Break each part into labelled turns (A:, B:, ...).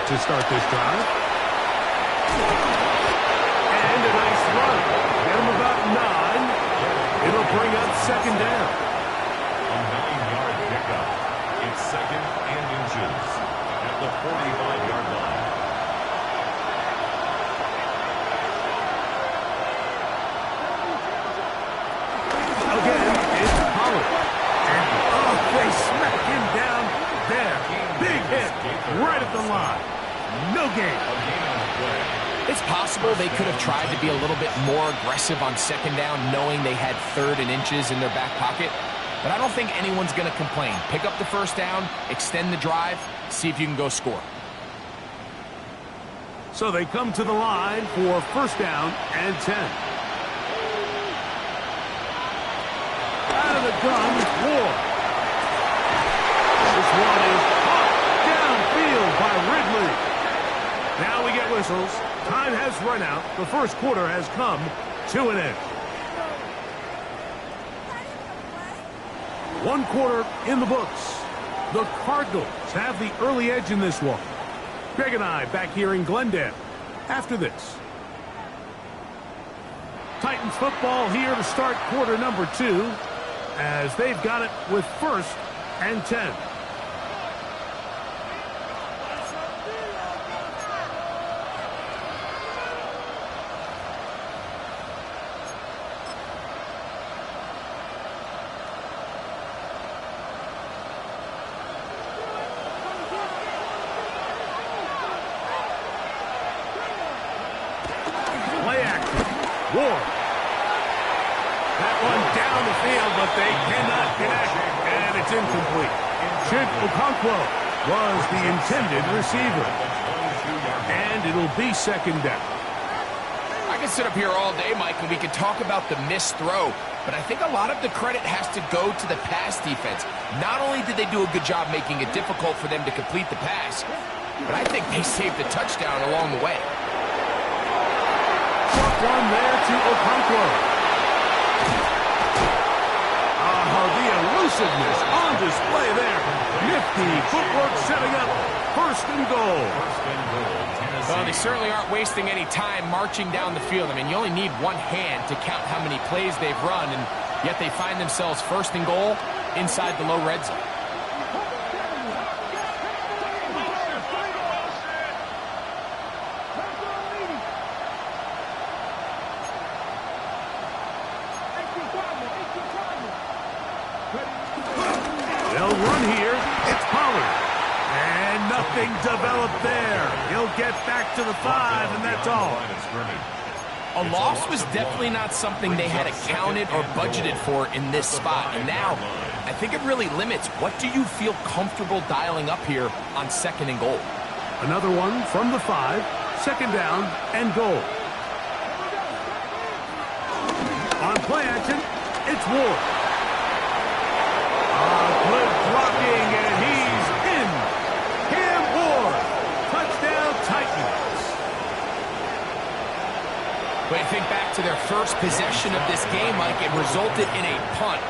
A: to start this drive. And a nice run. Get him about 9. It'll bring up second down.
B: A 9-yard pickup. It's second and inches at the 45-yard line.
A: Again, it's Pollard. And, they smack him down there. Big hit right at the line. No gain.
C: It's possible they could have tried to be a little bit more aggressive on second down, knowing they had 3rd and inches in their back pocket. But I don't think anyone's going to complain. Pick up the first down, extend the drive, see if you can go score.
A: So they come to the line for first down and 10. Out of the gun, Ward. This one is caught downfield by Ridley. Now we get whistles. Time has run out. The first quarter has come to an end. 1 quarter in the books. The Cardinals have the early edge in this one. Greg and I back here in Glendale after this. Titans football here to start quarter number 2 as they've got it with first and 10. Ward. That one down the field, but they cannot connect, and it's incomplete. Chig Okonkwo was the intended receiver, and it'll be second down.
C: I can sit up here all day, Mike, and we can talk about the missed throw, but I think a lot of the credit has to go to the pass defense. Not only did they do a good job making it difficult for them to complete the pass, but I think they saved the touchdown along the way.
A: One there to Okonkwo. The elusiveness on display there. Nifty footwork setting up first and goal.
C: Well, they certainly aren't wasting any time marching down the field. I mean, you only need one hand to count how many plays they've run, and yet they find themselves first and goal inside the low red zone.
A: They'll run here. It's Pollard. And nothing developed there. He'll get back to the 5, and that's all.
C: A loss was definitely not something they had accounted or budgeted for in this spot. And now, I think it really limits what do you feel comfortable dialing up here on second and goal.
A: Another one from the 5. Second down and goal. On play action, it's Ward. Good blocking, and he's in. Cam Ward. Touchdown, Titans.
C: But I think back to their first possession of this game, Mike, it resulted in a punt.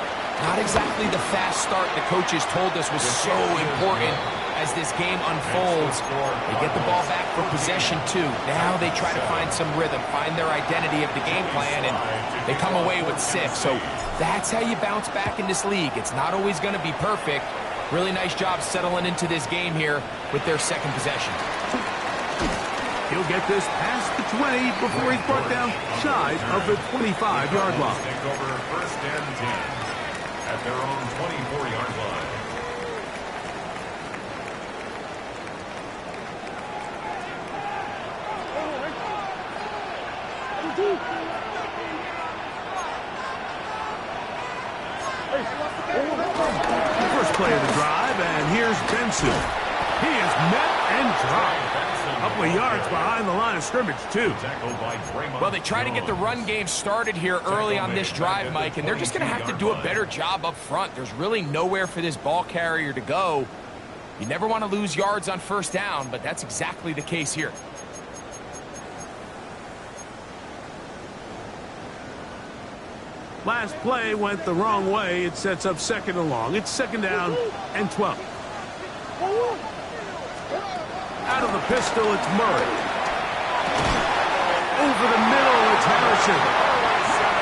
C: Not exactly the fast start the coaches told us was so important as this game unfolds. They get the ball back for possession 2. Now they try to find some rhythm, find their identity of the game plan, and they come away with 6. So that's how you bounce back in this league. It's not always going to be perfect. Really nice job settling into this game here with their second possession.
A: He'll get this past the 20 before he's brought down shy of the 25-yard line.
B: Take over first and 10 at their own 24-yard line.
A: First play of the drive, and here's Benson. He is met and dropped. A couple of yards behind the line of scrimmage, too.
C: Well, they try to get the run game started here early on this drive, Mike, and they're just going to have to do a better job up front. There's really nowhere for this ball carrier to go. You never want to lose yards on first down, but that's exactly the case here.
A: Last play went the wrong way. It sets up second and long. It's second down and 12. Out of the pistol, it's Murray. Over the middle, it's Harrison.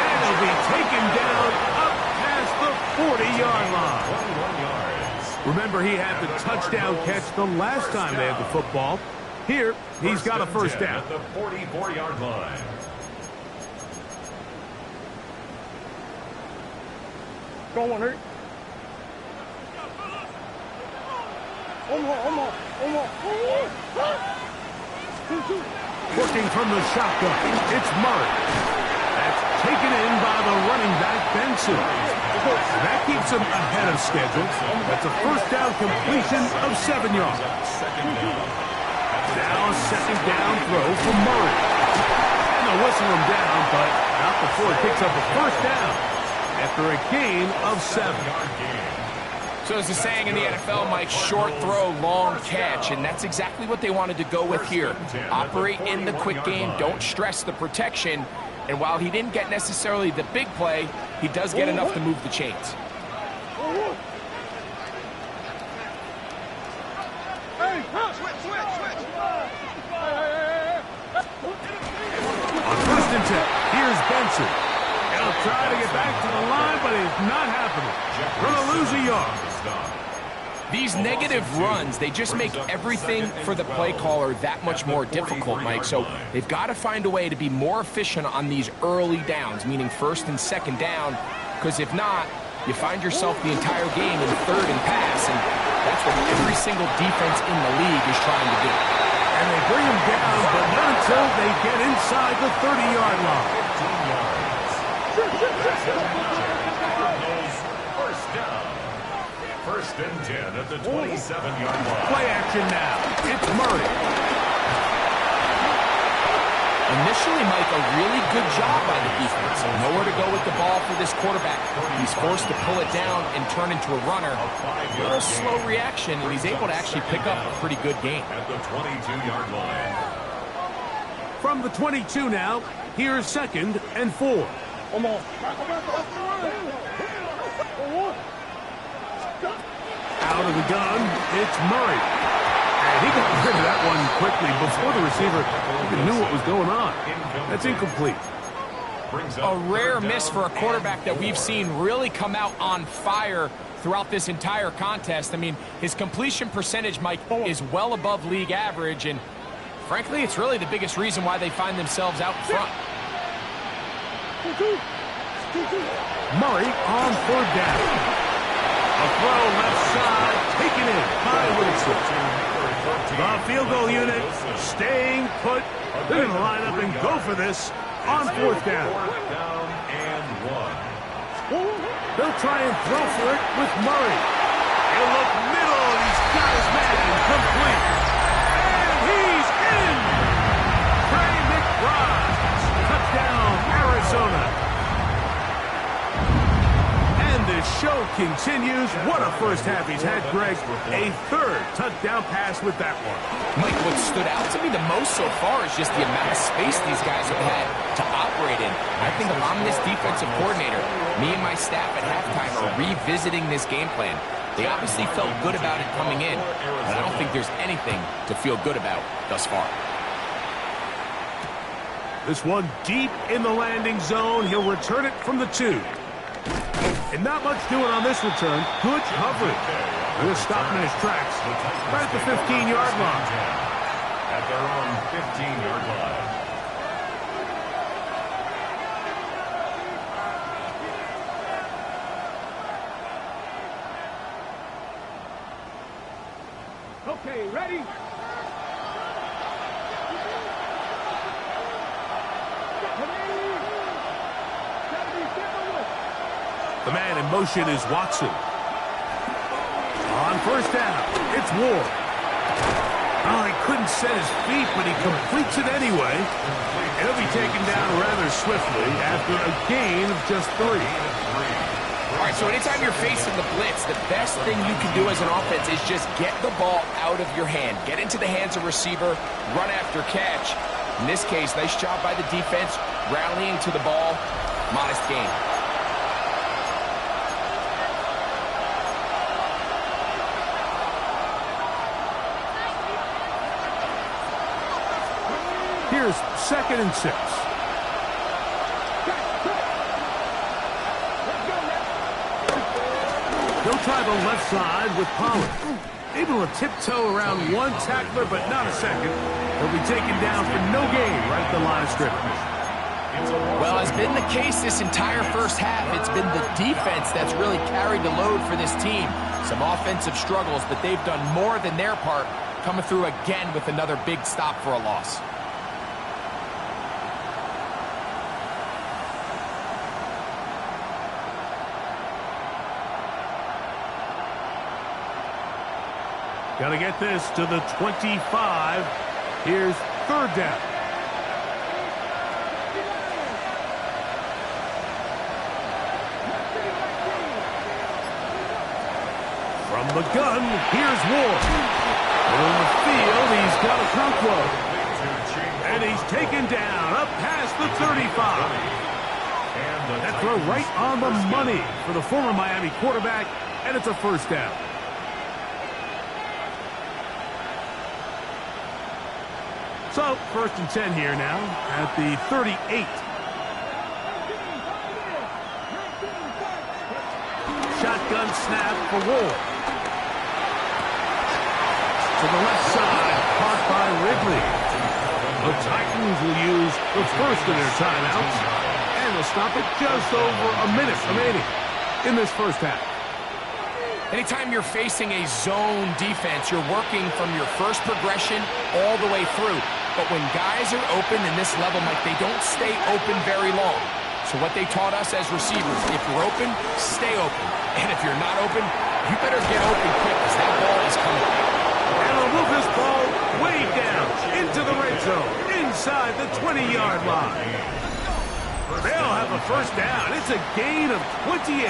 A: And he'll be taken down up past the 40-yard line.
B: 21 yards.
A: Remember, he had the touchdown catch the last time they had the football. Here, he's got a first down.
B: At the 44-yard line.
D: Go on, Hurt.
A: Working from the shotgun, it's Murray. That's taken in by the running back, Benson. That keeps him ahead of schedule. That's a first down completion of 7 yards. Now a second down throw for Murray. And they'll whistle him down, but not before he picks up a first down after a gain of 7.
C: So as the saying in the NFL, Mike, short throw, long catch, and that's exactly what they wanted to go with here. Operate in the quick game, don't stress the protection, and while he didn't get necessarily the big play, he does get enough to move the chains.
A: On first and 10, here's Benson. He'll try to get back to the line, but it's not happening. Going to lose a yard.
C: These negative runs, they just make everything for the play caller that much more difficult, Mike. So they've got to find a way to be more efficient on these early downs, meaning first and second down, because if not, you find yourself the entire game in third and pass, and that's what every single defense in the league is trying to do.
A: And they bring him down, but not until they get inside the 30-yard line.
B: 15 yards. First down. First and 10 at the 27-yard line.
A: Play action now. It's Murray.
C: Initially, Mike, a really good job by the defense. Nowhere to go with the ball for this quarterback. He's forced to pull it down and turn into a runner. A little slow reaction, and he's able to actually pick up a pretty good game.
B: At the 22-yard line.
A: From the 22 now, here's second and 4. Out of the gun, it's Murray. And he got rid of that one quickly before the receiver even knew what was going on. That's incomplete.
C: A rare miss for a quarterback that we've seen really come out on fire throughout this entire contest. I mean, his completion percentage, Mike, is well above league average, and frankly, it's really the biggest reason why they find themselves out in front.
A: Murray on third down. A throw left side, taken in by Wilson. The field goal unit staying put. They're going to line up and go for this on fourth down.
B: Fourth down and 1.
A: They'll try and throw for it with Murray. He'll look middle, and he's got his man complete. And he's in! Trey McBride. Touchdown, Arizona. And the show continues. What a first half he's had, Greg. A third touchdown pass with that one.
C: Mike, what stood out to me the most so far is just the amount of space these guys have had to operate in. I think if I'm this defensive coordinator, me and my staff at halftime are revisiting this game plan. They obviously felt good about it coming in, but I don't think there's anything to feel good about thus far.
A: This one deep in the landing zone. He'll return it from the 2. And not much doing on this return. Good coverage. He'll stop him in his tracks right at the 15-yard line.
B: At their own 15-yard line.
D: Okay, ready?
A: The man in motion is Watson. On first down, it's Ward. Oh, he couldn't set his feet, but he completes it anyway. He'll be taken down rather swiftly after a gain of just 3.
C: All right, so anytime you're facing the blitz, the best thing you can do as an offense is just get the ball out of your hand. Get into the hands of receiver, run after catch. In this case, nice job by the defense, rallying to the ball. Modest gain.
A: Here's 2nd and 6. They'll try the left side with Pollard. Able to tiptoe around one tackler, but not a second. He'll be taken down for no gain right at the line of scrimmage.
C: Well, as been the case this entire first half, it's been the defense that's really carried the load for this team. Some offensive struggles, but they've done more than their part, coming through again with another big stop for a loss.
A: Got to get this to the 25. Here's 3rd down. From the gun, here's Ward. On the field, he's got Okonkwo. And he's taken down up past the 35. That throw right on the money for the former Miami quarterback, and it's a 1st down. So, 1st and 10 here now at the 38. Shotgun snap for Ward. To the left side, caught by Ridley. The Titans will use the first of their timeouts, and they'll stop it just over a minute remaining in this first half.
C: Anytime you're facing a zone defense, you're working from your first progression all the way through. But when guys are open in this level, Mike, they don't stay open very long. So what they taught us as receivers, if you're open, stay open. And if you're not open, you better get open quick because that ball is coming.
A: And they'll move this ball way down into the red zone, inside the 20-yard line. They'll have a 1st down. It's a gain of 28.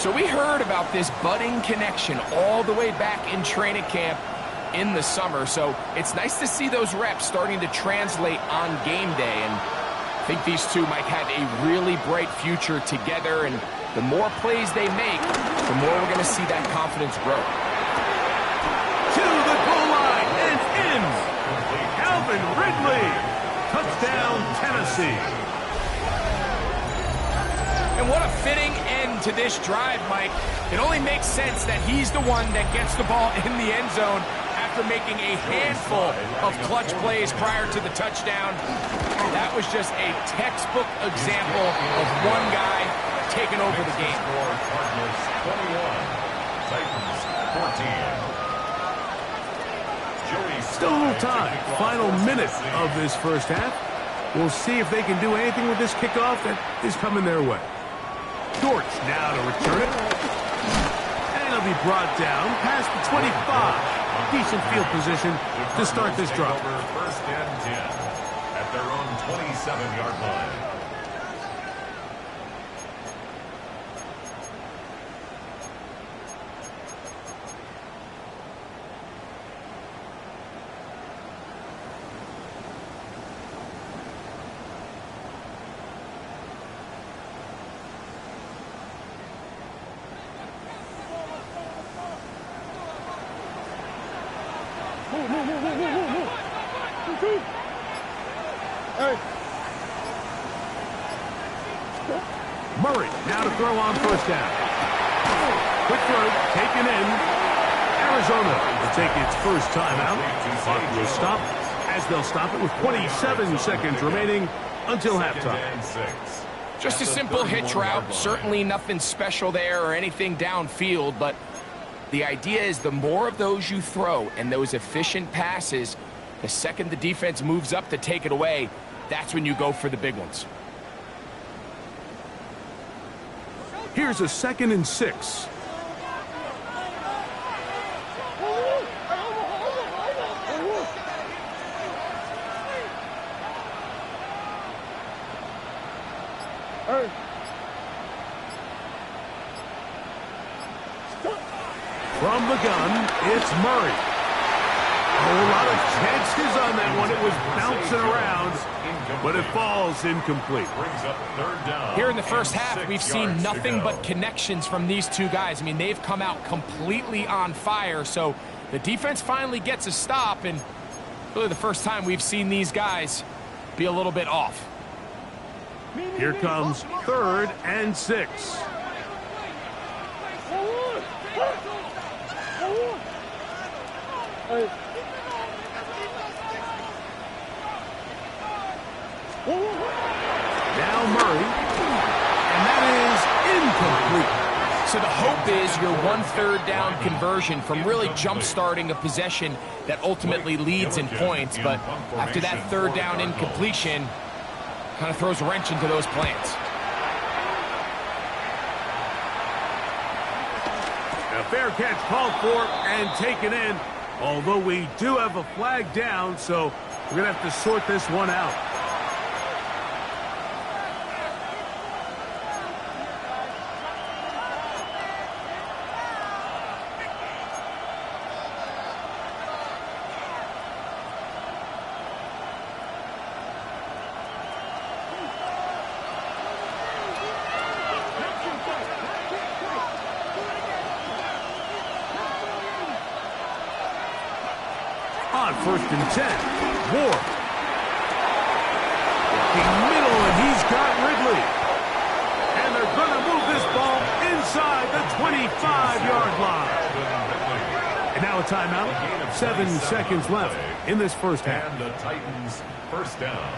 C: So we heard about this budding connection all the way back in training camp in the summer. So it's nice to see those reps starting to translate on game day. And I think these two might have a really bright future together. And the more plays they make, the more we're going to see that confidence grow.
A: To the goal line and in. Calvin Ridley. Touchdown, Tennessee.
C: And what a fitting end to this drive, Mike. It only makes sense that he's the one that gets the ball in the end zone after making a handful of clutch plays prior to the touchdown. That was just a textbook example of one guy taking over the game.
B: Cardinals 21, Titans 14.
A: Still a little time. Final minute of this first half. We'll see if they can do anything with this kickoff that is coming their way. Dortch now to return it. And it'll be brought down past the 25. Decent field position to start this drive.
B: 1st and 10 at their own 27-yard line.
A: Murray now to throw on 1st down. Quick throw, taken in. Arizona will take its first timeout. Clock will stop as they'll stop it with 27 seconds remaining until halftime.
C: Just a simple hitch route. Certainly nothing special there or anything downfield, but the idea is the more of those you throw and those efficient passes, the second the defense moves up to take it away, that's when you go for the big ones.
A: Here's a 2nd and 6. From the gun, it's Murray. A lot of chances on that one. It was bouncing around, but it falls incomplete.
C: Here in the first half, we've seen nothing but connections from these two guys. I mean, they've come out completely on fire, so the defense finally gets a stop, and Really the first time we've seen these guys be a little bit off.
A: Here comes 3rd and 6. Now Murray, and that is incomplete.
C: So the hope is your 1/3 down conversion from really jump-starting a possession that ultimately leads in points. But after that 3rd down incompletion, kind of throws a wrench into those plans.
A: A fair catch called for and taken in, although we do have a flag down, so we're going to have to sort this one out. On 1st and 10, Ward. Working middle, and he's got Ridley. And they're going to move this ball inside the 25-yard line. And now a timeout. 7 seconds left in this first half.
B: And the Titans first down.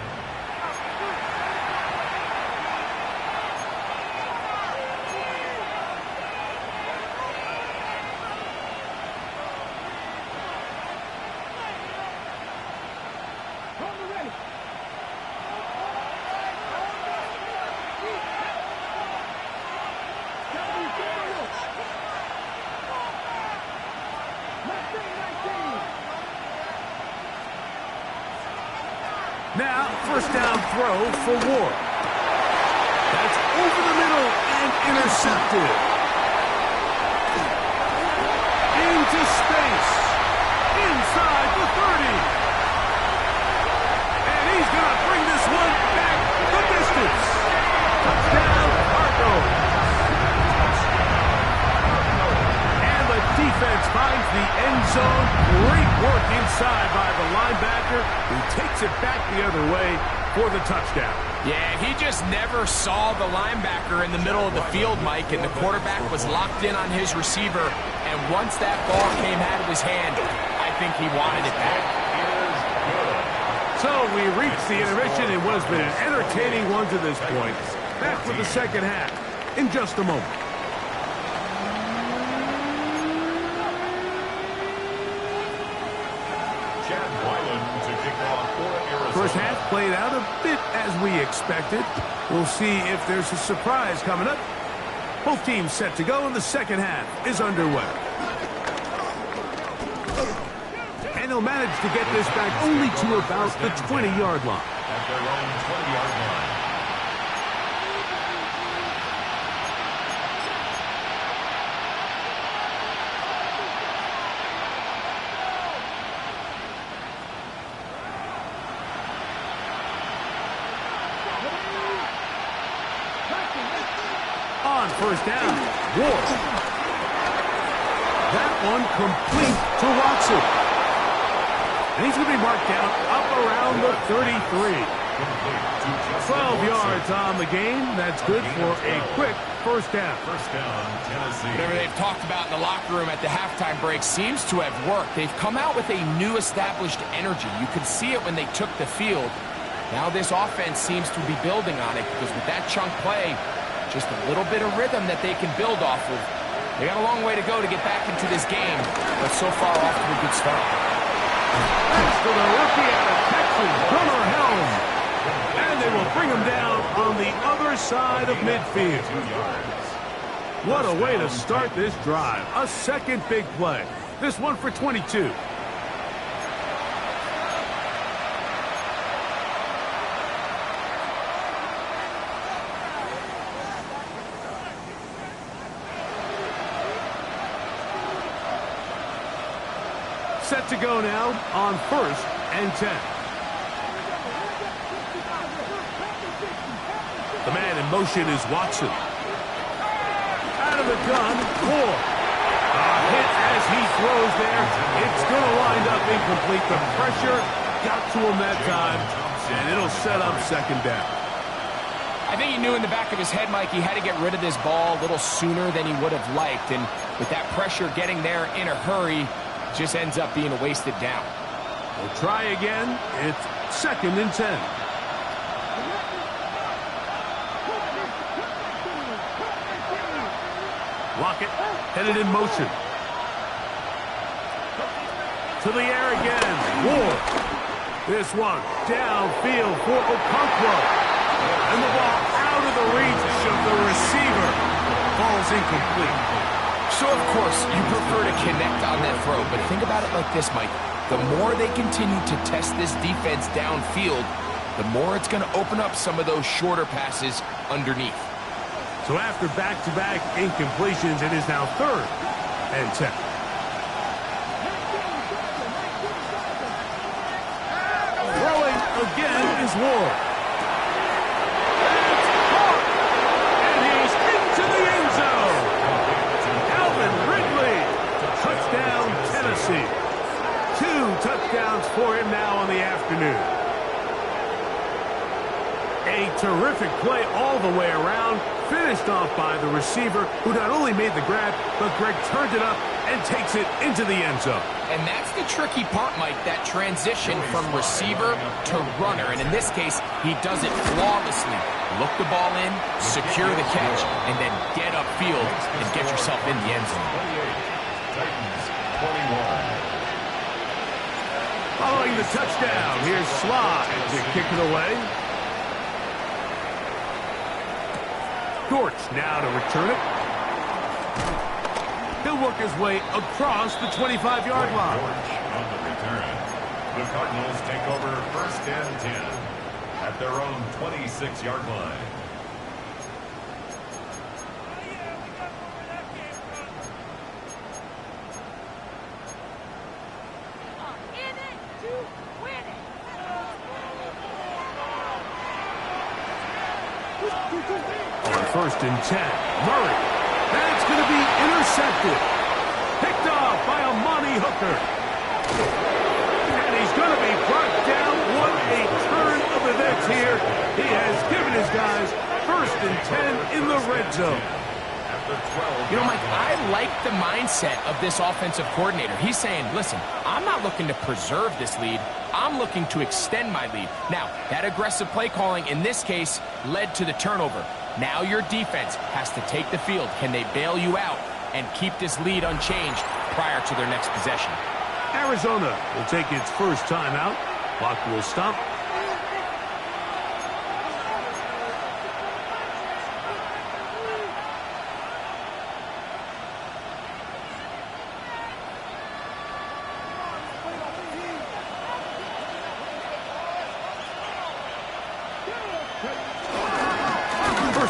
A: Now, 1st down throw for Ward. That's over the middle and intercepted. Into space. Inside the 30. And he's going to bring this one back the distance. Touchdown, Cardinals. And the defense finds the end zone. Great work inside by the linebacker, who takes it back the other way for the touchdown.
C: Yeah, he just never saw the linebacker in the middle of the field, Mike, and the quarterback was locked in on his receiver. And once that ball came out of his hand, I think he wanted it back.
A: So we reached the intermission in what has been an entertaining one to this point. Back with the second half in just a moment. First half played out a bit as we expected. We'll see if there's a surprise coming up. Both teams set to go, and the second half is underway. And they'll manage to get this back only to about the 20-yard line.
B: At their own 20-yard line.
A: On 1st down, Ward. That one complete to Watson. And he's going to be marked down up around the 33. 12 yards on the game. That's good for a quick first down.
B: First down, Tennessee.
C: Whatever they've talked about in the locker room at the halftime break seems to have worked. They've come out with a new established energy. You could see it when they took the field. Now this offense seems to be building on it, because with that chunk play, just a little bit of rhythm that they can build off of. They got a long way to go to get back into this game, but so far off to a good start.
A: Thanks to the rookie out of Texas, Gunnar Helm. And they will bring him down on the other side of midfield. What a way to start this drive. A second big play. This one for 22. Set to go now on 1st and 10. The man in motion is Watson. Out of the gun, Ward. A hit as he throws there. It's going to wind up incomplete. The pressure got to him that time, and it'll set up second down.
C: I think he knew in the back of his head, Mike, he had to get rid of this ball a little sooner than he would have liked. And with that pressure getting there in a hurry, it just ends up being a wasted down.
A: We'll try again. It's 2nd and 10. Lockett headed in motion. To the air again. Ward. This one downfield for Okonkwo. And the ball out of the reach of the receiver. Ball's incomplete.
C: So, of course, you prefer to connect on that throw, but think about it like this, Mike. The more they continue to test this defense downfield, the more it's going to open up some of those shorter passes underneath.
A: So after back-to-back incompletions, it is now 3rd and 10. Throwing again is Ward. It's caught. And he's into the end zone. Calvin Ridley. Touchdown, Tennessee. 2 touchdowns for him now on the afternoon. A terrific play all the way around. Finished off by the receiver, who not only made the grab, but Greg turned it up and takes it into the end zone.
C: And that's the tricky part, Mike, that transition from receiver to runner. And in this case, he does it flawlessly. Look the ball in, secure the catch, and then get upfield and get yourself in the end zone.
B: Titans 21.
A: Following the touchdown, here's Slide to kick it away. Dortch now to return it. He'll work his way across the 25-yard line.
B: Dortch on the return. The Cardinals take over 1st and 10 at their own 26-yard line.
A: On 1st and 10, Murray. That's going to be intercepted. Picked off by Amani Hooker. And he's going to be brought down. What a turn of events here. He has given his guys 1st and 10 in the red zone.
C: You know, Mike, I like the mindset of this offensive coordinator. He's saying, listen, I'm not looking to preserve this lead. I'm looking to extend my lead. Now, that aggressive play calling in this case led to the turnover. Now your defense has to take the field. Can they bail you out and keep this lead unchanged prior to their next possession?
A: Arizona will take its first timeout. Clock will stop.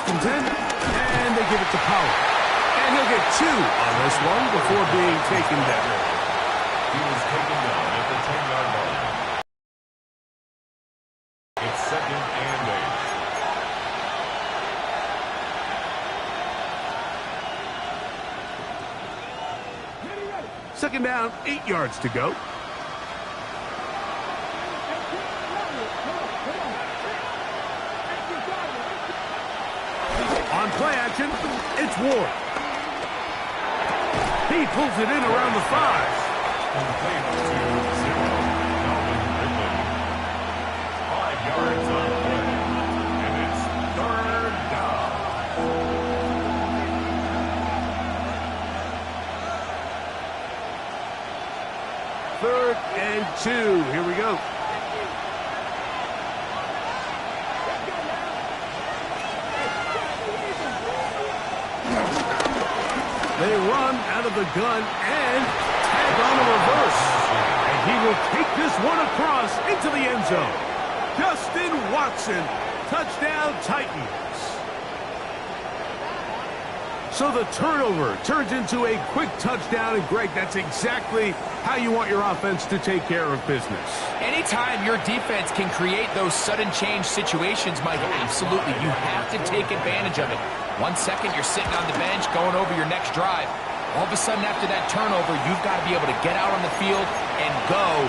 A: And 10, and they give it to Pollard. And he'll get 2 on this one before being taken down.
B: He was taken down at the 10-yard line. It's 2nd and
A: 8. 2nd down, 8 yards to go. On play action, it's Ward. He pulls it in around the 5.
B: Complete to 0. Calvin Ridley. 5 yards on the play. And it's 3rd down.
A: 3rd and 2. Here we go. They run out of the gun and tag on a reverse. And he will take this one across into the end zone. Justin Watson, touchdown Titans. So the turnover turns into a quick touchdown, and Greg, that's exactly how you want your offense to take care of business.
C: Anytime your defense can create those sudden change situations, Mike, absolutely, you have to take advantage of it. 1 second, you're sitting on the bench, going over your next drive. All of a sudden, after that turnover, you've got to be able to get out on the field and go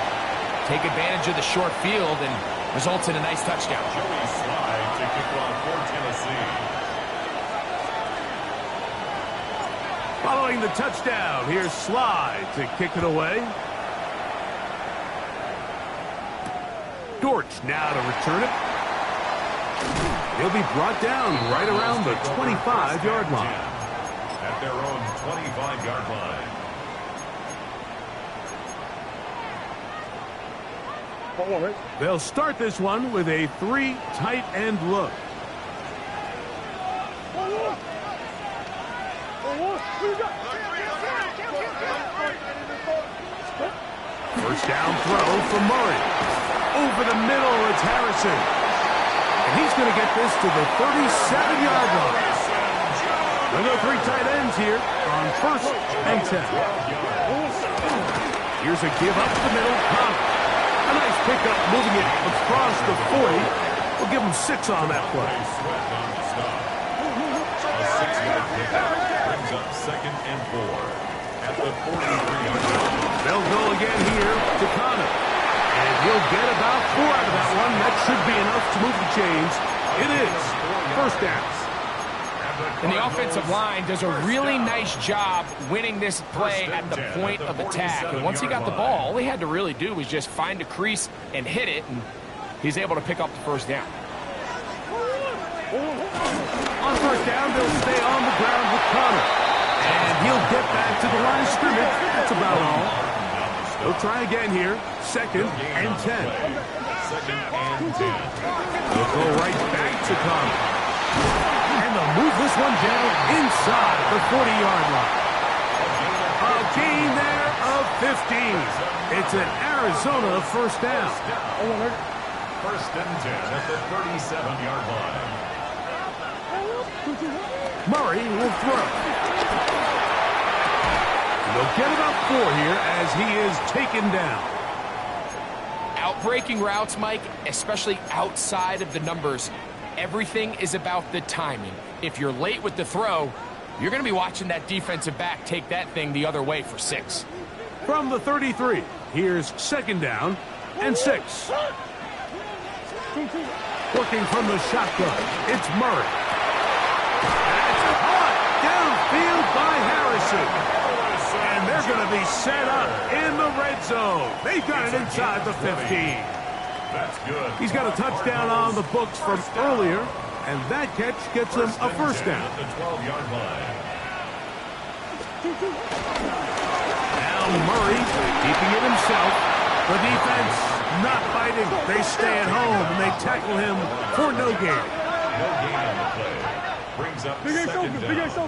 C: take advantage of the short field and results in a nice touchdown.
B: Joey Slye to kick off for Tennessee.
A: Following the touchdown, here's Slye to kick it away. Dortch now to return it. He'll be brought down right around the 25-yard line.
B: At their own 25-yard line.
A: They'll start this one with a 3 tight end look. First down throw for Murray. Over the middle, it's Harrison. And he's going to get this to the 37-yard line. We'll go 3 tight ends here on 1st and 10. Here's a give up the middle. A nice pickup moving it across the 40. We'll give him 6 on that play.
B: A 6-yard pickup brings up 2nd and 4 at the 43-yard line.
A: They'll go again here to Connor. And he'll get about 4 out of that one. That should be enough to move the chains. It is 1st down.
C: And the offensive line does a really nice job winning this play at the point of attack. And once he got the ball, all he had to really do was just find a crease and hit it, and he's able to pick up the 1st down.
A: On 1st down, they'll stay on the ground with Connor. And he'll get back to the line of scrimmage. That's about all. They'll try again here. 2nd and 10.
B: 2nd and 10.
A: They'll go right back to Connor. And they'll move this one down inside the 40-yard line. A gain there of 15. It's an Arizona 1st down.
B: 1st and 10 at the 37-yard line.
A: Murray will throw. They'll get about 4 here as he is taken down.
C: Outbreaking routes, Mike, especially outside of the numbers, everything is about the timing. If you're late with the throw, you're going to be watching that defensive back take that thing the other way for 6.
A: From the 33, here's 2nd down and 6. Working from the shotgun, it's Murray. That's caught downfield by Harrison. And they're going to be set up in the red zone. They've got it inside the 15.
B: That's good.
A: He's got a touchdown on the books from earlier, and that catch gets him a 1st down.
B: At the 12-yard line.
A: Now Murray keeping it himself. The defense not fighting. They stay at home, and they tackle him for no gain.
B: No gain on the play. Brings up 2nd down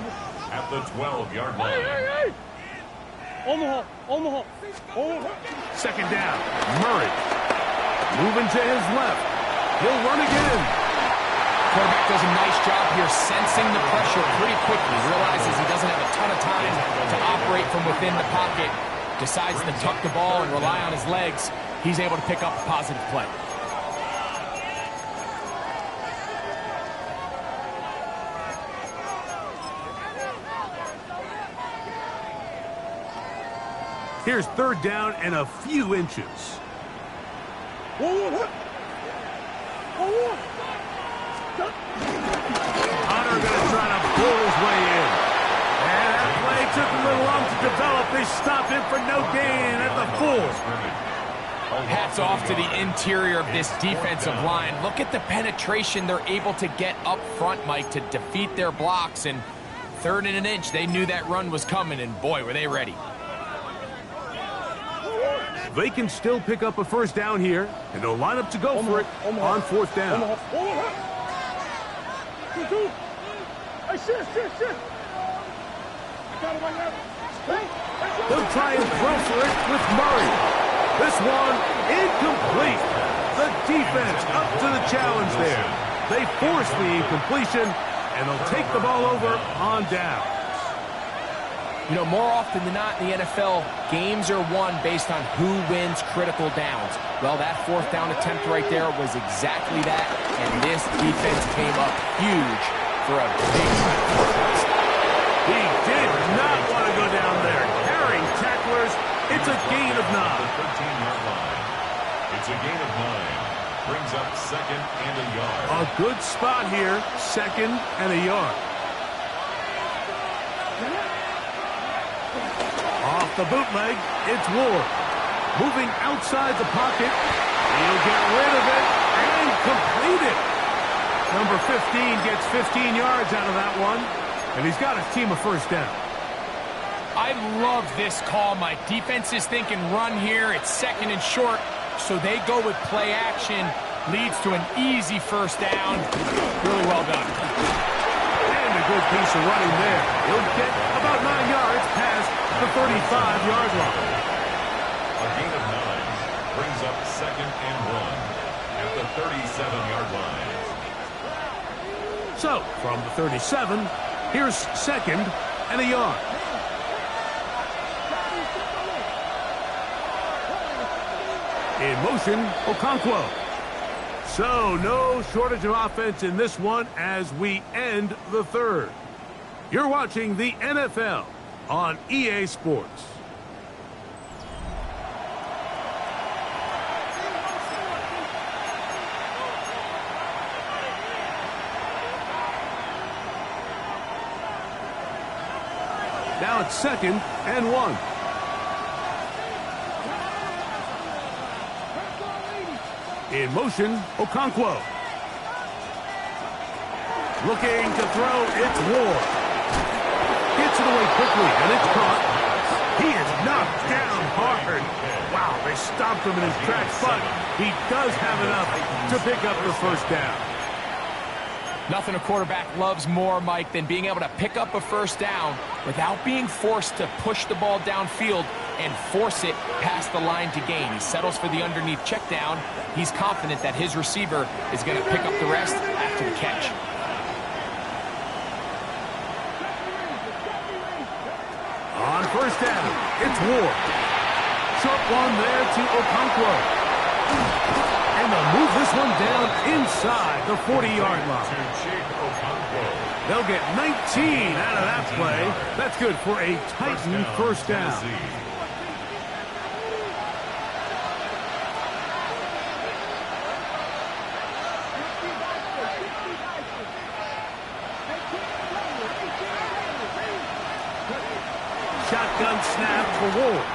B: at the 12-yard line.
D: Omaha.
A: 2nd down, Murray. Moving to his left. He'll run again.
C: Quarterback does a nice job here sensing the pressure pretty quickly. Realizes he doesn't have a ton of time to operate from within the pocket. Decides to tuck the ball and rely on his legs. He's able to pick up a positive play.
A: Here's 3rd down and a few inches. Connor going to try to pull his way in. And that play took a little long to develop. They stopped him for no gain at the full.
C: Hats off to the interior of this defensive line. Look at the penetration they're able to get up front, Mike, to defeat their blocks. And 3rd and an inch, they knew that run was coming, and boy, were they ready.
A: They can still pick up a 1st down here, and they'll line up to go for it on 4th down. They'll try and throw for it with Murray. This one incomplete. The defense up to the challenge there. They force the incompletion, and they'll take the ball over on down.
C: You know, more often than not in the NFL, games are won based on who wins critical downs. Well, that 4th down attempt right there was exactly that, and this defense came up huge for a big time.
A: He did not want to go down there. Carrying tacklers, it's a gain of 9.
B: It's a gain of 9. Brings up second and a yard.
A: A good spot here, second and a yard. Off the bootleg, it's Ward. Moving outside the pocket. He'll get rid of it and complete it. Number 15 gets 15 yards out of that one, and he's got his team a first down.
C: I love this call. My defense is thinking run here. It's second and short, so they go with play action. Leads to an easy first down. Really well done.
A: And a good piece of running there. He'll get about 9 yards past the 35-yard line.
B: A gain of 9 brings up second and 1 at the 37-yard line.
A: So, from the 37, here's second and a yard. In motion, Okonkwo. So, no shortage of offense in this one as we end the third. You're watching the NFL on EA Sports. Now it's second and 1. In motion, Okonkwo. Looking to throw, it's Ward. Gets it away quickly, and it's caught. He is knocked down hard. Wow, they stopped him in his tracks, but he does have enough to pick up the first down.
C: Nothing a quarterback loves more, Mike, than being able to pick up a first down without being forced to push the ball downfield and force it past the line to gain. He settles for the underneath check down. He's confident that his receiver is going to pick up the rest after the catch.
A: On first down, it's Ward. Short one there to Okonkwo. And they'll move this one down inside the 40-yard line. They'll get 19 out of that play. That's good for a Titan first down. Shotgun snap for Ward.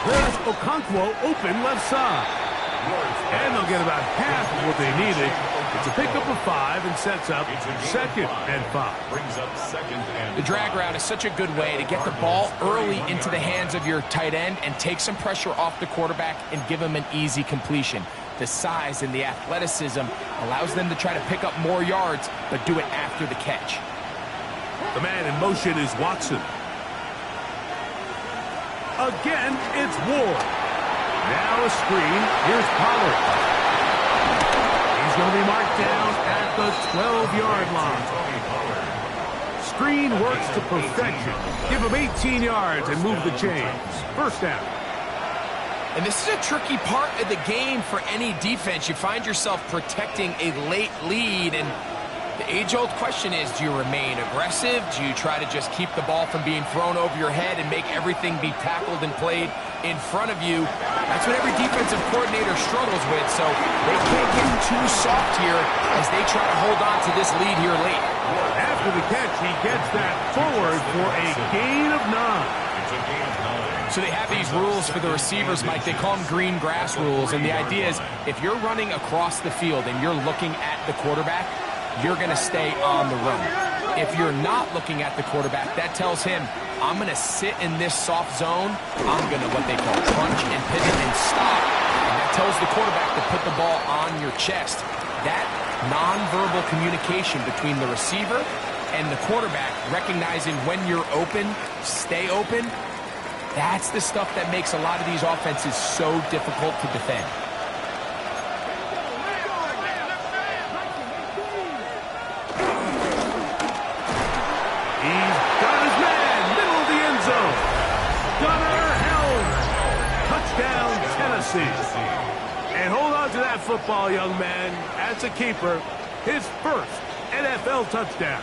A: There's Okonkwo open left side. And they'll get about half of what they needed. It's a pickup of 5 and sets up second and 5.
B: Brings up second and
C: The drag route is such a good way to get the ball early into the hands of your tight end and take some pressure off the quarterback and give him an easy completion. The size and the athleticism allows them to try to pick up more yards, but do it after the catch.
A: The man in motion is Watson. Again, it's Ward. Now a screen. Here's Pollard. He's going to be marked down at the 12-yard line. Screen works to perfection. Give him 18 yards and move the chains. First down.
C: And this is a tricky part of the game for any defense. You find yourself protecting a late lead, and the age-old question is, do you remain aggressive? Do you try to just keep the ball from being thrown over your head and make everything be tackled and played in front of you? That's what every defensive coordinator struggles with, so they can't get too soft here as they try to hold on to this lead here late.
A: After the catch, he gets that forward for a gain of 9.
B: it's a gain of 9.
C: So they have these rules for the receivers, Mike. They call them green grass rules, and the idea is if you're running across the field and you're looking at the quarterback, you're going to stay on the run. If you're not looking at the quarterback, that tells him, I'm going to sit in this soft zone. I'm going to what they call crunch and pivot and stop. And that tells the quarterback to put the ball on your chest. That nonverbal communication between the receiver and the quarterback, recognizing when you're open, stay open, that's the stuff that makes a lot of these offenses so difficult to defend.
A: He's got his man, middle of the end zone. Gunnar Helm. Touchdown, Tennessee. And hold on to that football, young man. As a keeper, his first NFL touchdown.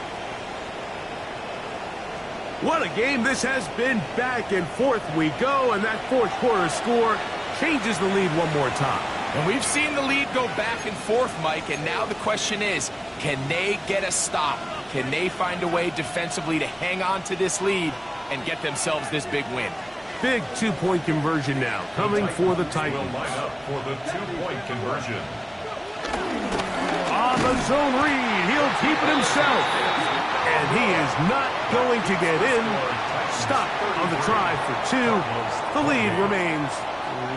A: What a game this has been. Back and forth we go, and that fourth quarter score changes the lead one more time.
C: And we've seen the lead go back and forth, Mike, and now the question is, can they get a stop? Can they find a way defensively to hang on to this lead and get themselves this big win?
A: Big two-point conversion now coming for the Titans.
B: Will line up for the two-point conversion.
A: On the zone read, he'll keep it himself. And he is not going to get in. Stop on the try for two. The lead remains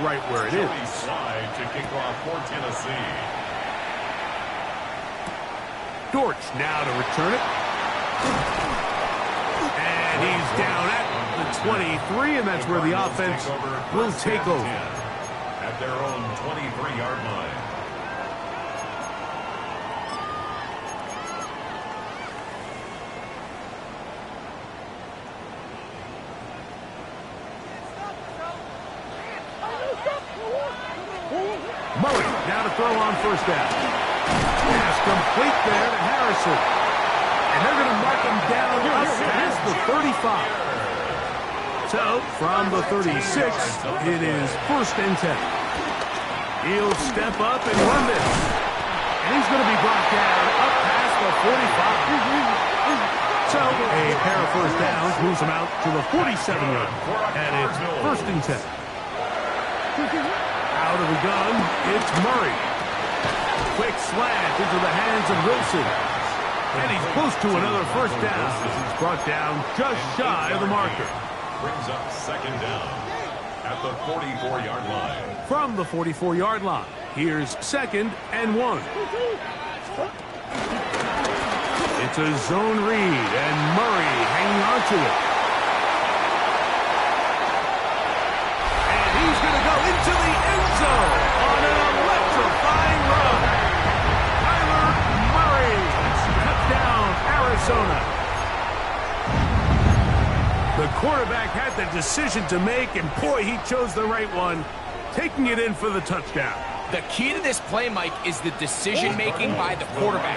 A: right where it is.
B: Joey Slide to kick off for Tennessee.
A: Dortch now to return it. And he's down at the 23, and that's where the offense will take over.
B: At their own 23-yard line.
A: Murray now to throw on first down. Pass complete there to Harrison. And they're going to mark him down up past the 35. So, from the 36, it is 1st and 10. He'll step up and run this. And he's going to be brought down up past the 45. So, a pair of first downs moves him out to the 47-yard. And it's 1st and 10. Out of the gun, it's Murray. Quick slant into the hands of Wilson. And he's close to another first down. He's brought down just shy of the marker.
B: Brings up 2nd down at the 44-yard line.
A: From the 44-yard line, here's 2nd and 1. It's a zone read, and Murray hanging on to it. And he's going to go into the end zone on an electrifying run. Kyler Murray, touchdown, Arizona. The quarterback had the decision to make, and boy, he chose the right one, taking it in for the touchdown.
C: The key to this play, Mike, is the decision-making by the quarterback.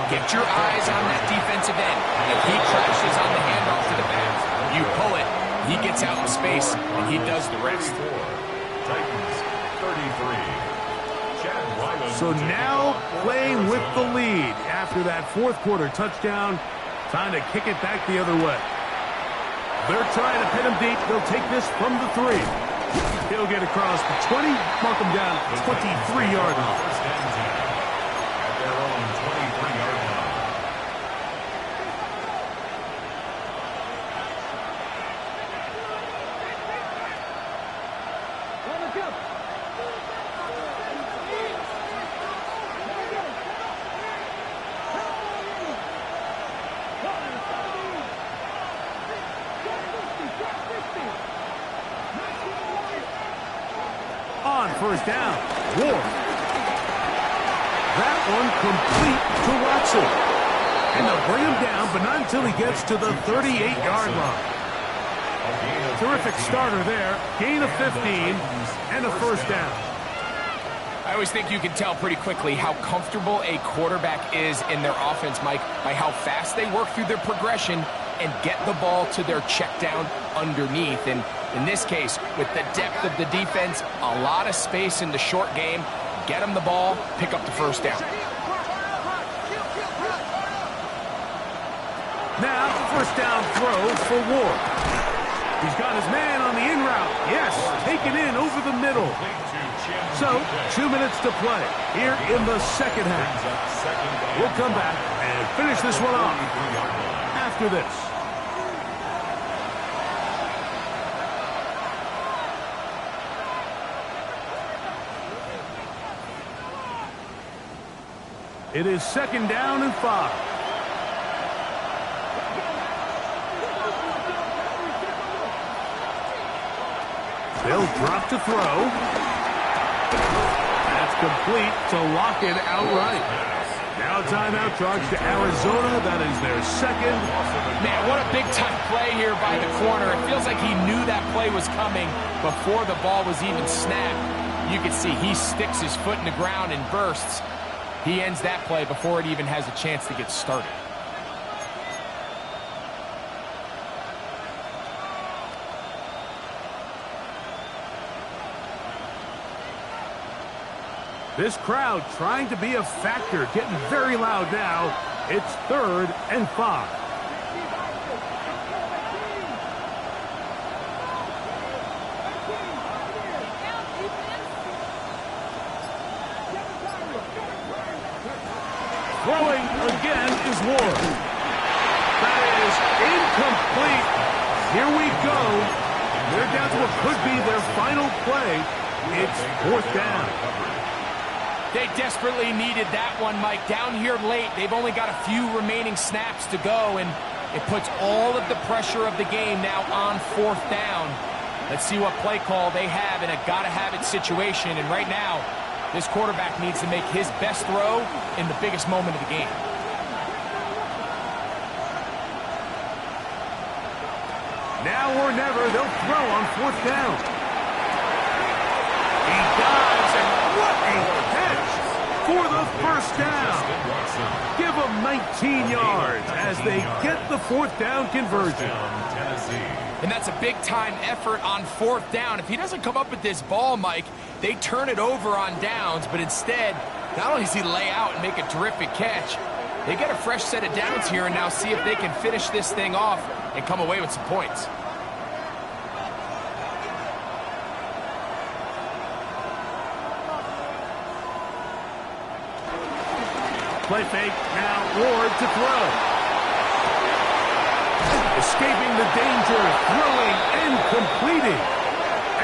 C: Get your eyes on that defensive end. If he crashes on the handoff to the back, you pull it, he gets out in space, and he does the rest.
B: Titans 33. Chad Ryland.
A: So now playing with the lead after that 4th quarter touchdown, time to kick it back the other way. They're trying to pin him deep. They'll take this from the 3. He'll get across the 20, mark him down at the 23-yard line.
B: 1st and 10 at their own 23-yard line.
A: On first down, Ward. That one complete to Watson. And they'll bring him down, but not until he gets to the 38-yard line. Terrific starter there. Gain of 15 and a first down.
C: I always think you can tell pretty quickly how comfortable a quarterback is in their offense, Mike, by how fast they work through their progression and get the ball to their check down underneath. And in this case, with the depth of the defense, a lot of space in the short game, get them the ball, pick up the first down.
A: Now, first down throw for Ward. He's got his man on the in route. Yes, taken in over the middle. So, 2 minutes to play here in the second half. We'll come back and finish this one off after this. It is 2nd down and 5. They'll drop to throw. That's complete to lock it outright. Now timeout charge to Arizona. That is their 2nd.
C: Man, what a big-time play here by the corner. It feels like he knew that play was coming before the ball was even snapped. You can see he sticks his foot in the ground and bursts. He ends that play before it even has a chance to get started.
A: This crowd trying to be a factor, getting very loud now. It's 3rd and 5. Throwing again is Ward. That is incomplete. Here we go. They're down to what could be their final play. It's 4th down.
C: They desperately needed that one, Mike. Down here late, they've only got a few remaining snaps to go, and it puts all of the pressure of the game now on 4th down. Let's see what play call they have in a gotta-have-it situation, and right now, this quarterback needs to make his best throw in the biggest moment of the game.
A: Now or never, they'll throw on 4th down. He dives, and what a catch for the 1st down. Give them 19 yards as they get the 4th down conversion.
C: And that's a big-time effort on 4th down. If he doesn't come up with this ball, Mike, they turn it over on downs, but instead, not only does he lay out and make a terrific catch, they get a fresh set of downs here and now see if they can finish this thing off and come away with some points.
A: Play fake, now Ward to throw. Escaping the danger, throwing and completing.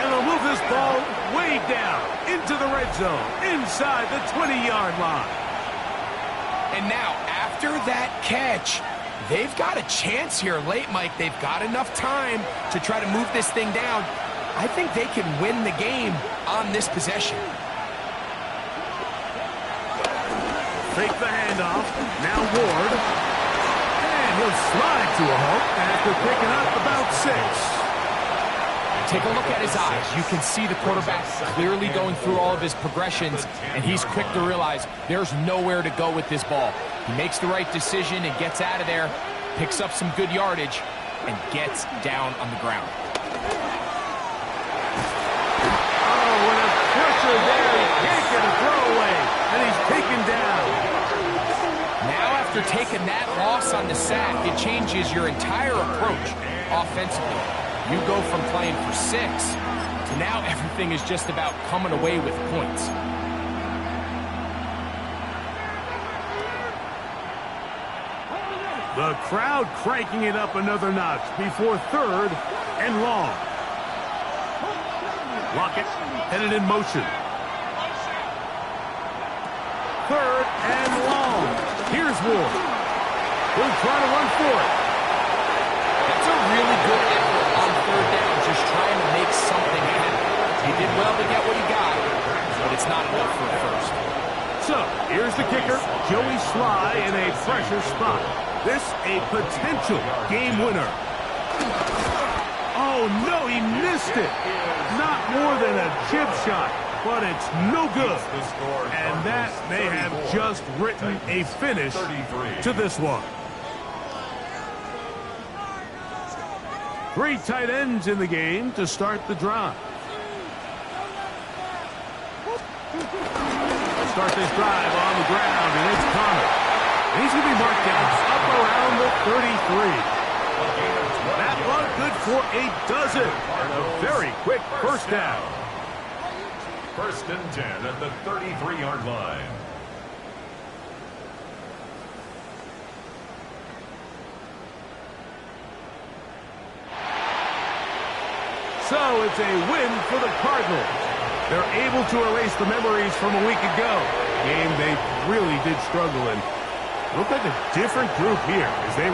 A: And they'll move this ball way down into the red zone, inside the 20-yard line.
C: And now, after that catch, they've got a chance here late, Mike. They've got enough time to try to move this thing down. I think they can win the game on this possession.
A: Fake the handoff. Now Ward. And he'll slide to a halt after picking up about 6.
C: Take a look at his eyes. You can see the quarterback clearly going through all of his progressions, and he's quick to realize there's nowhere to go with this ball. He makes the right decision and gets out of there, picks up some good yardage, and gets down on the ground.
A: Oh, what a pressure there. He can't get a throwaway, and he's taken down.
C: Now, after taking that loss on the sack, it changes your entire approach offensively. You go from playing for 6 to now everything is just about coming away with points.
A: The crowd cranking it up another notch before 3rd and long. Lockett headed in motion. 3rd and long. Here's Ward. He'll try to run for it.
C: That's a really good effort on 3rd down, just trying to make something happen. He did well to get what he got, but it's not enough for a first.
A: So, here's the kicker, Joey Sly in a pressure spot. This a potential game winner. Oh, no, he missed it. Not more than a chip shot, but it's no good. And that may have just written a finish to this one. 3 tight ends in the game to start the drive. Start this drive on the ground, and it's Connor. He's going to be marked down up around the 33. That one good for a dozen. And a very quick 1st down.
B: 1st and 10 at the 33-yard line.
A: So it's a win for the Cardinals. They're able to erase the memories from a week ago. A game they really did struggle in. Look like a different group here as they